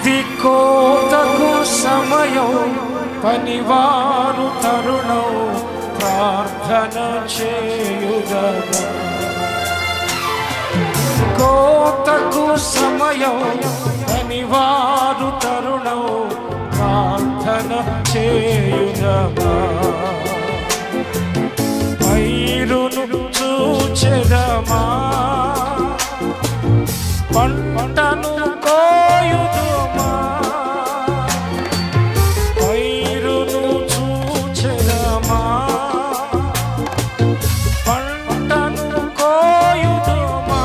ఇది కోతకు సమయం, పనివారు తరుణం, ప్రార్థన చేయుదము. కోతకు సమయం, పనివారు తరుణం, ప్రార్థన చేయుదము. పైరును చూచెదమా, పంటను కోయుదుమా. పైరును చూచెదమా, పంటను కోయుదుమా.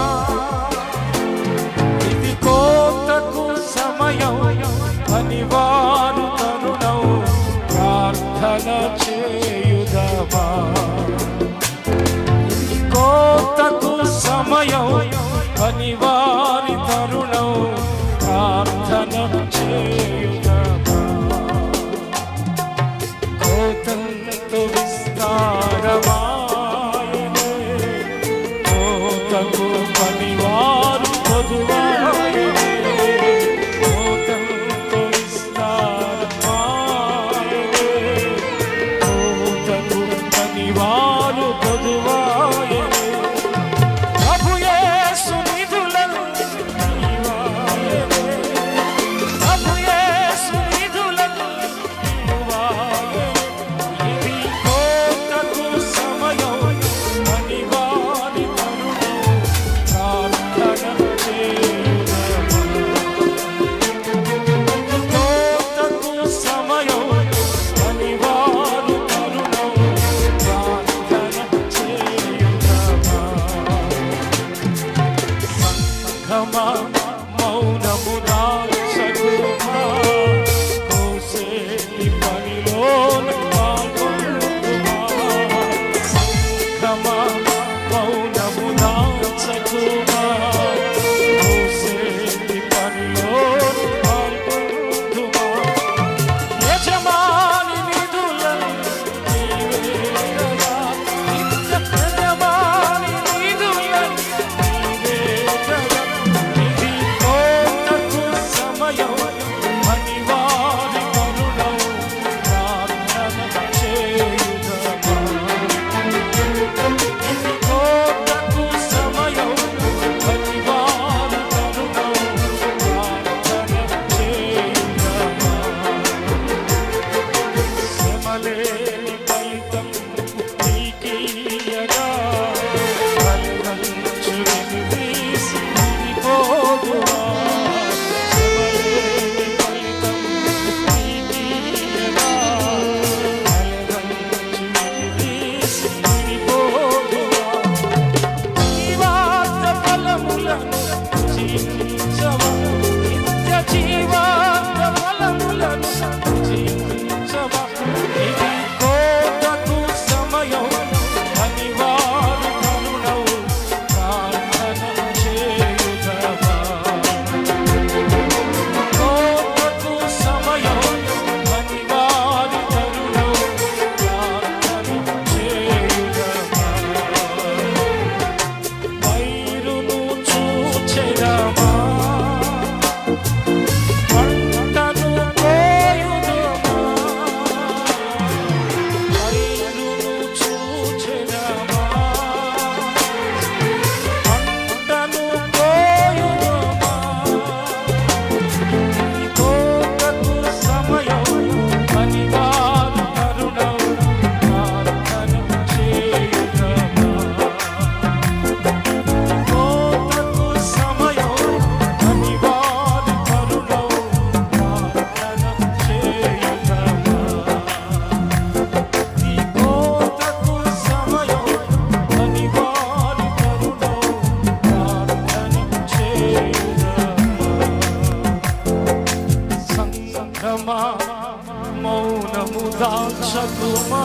ఇది కోతకు సమయం, పనివారు తరుణం, ప్రార్థన చేయుదమా. ఇది కోతకు సమయం, పనివారి తరుణం, ప్రార్థన చేయుదమా. కోతంతో విస్తారమాయనే, కోతకు పనివారు పొదువాయనే. కోతంతో విస్తారమాయనే, కోతకు పనివారు పొదువాయనే. మౌనము దాల్చకుమా, కోసేటి పనిలోన పాల్గొనుమా. సంఘమా మౌనము దాల్చకుమా, కోసేటి పనిలోన పాల్గొనుమా. యజమాని నిధులను నీవే కదా, నిత్య యజమాని నిధులను నీవే కదా. మౌనము దాల్చకుమా,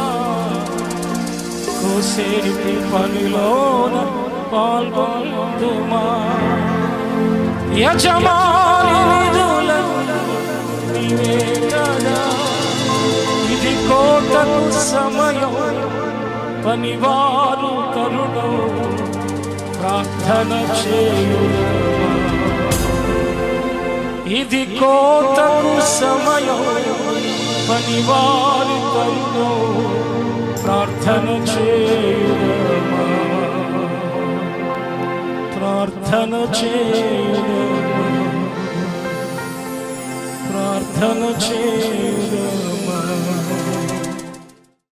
కోసేటి పనిలోన పాల్గొనుమా. యజమాని నిధులను నీవే కదా, ఇది కోతకు సమయం, పనివారు తరుణం, ప్రార్థన చేయుదమా. ఇది కోతకు సమయం, పనివారి తరుణం, ప్రార్థన చేయుదమా, ప్రార్థన చేయుదమా, ప్రార్థన చేయుదమా.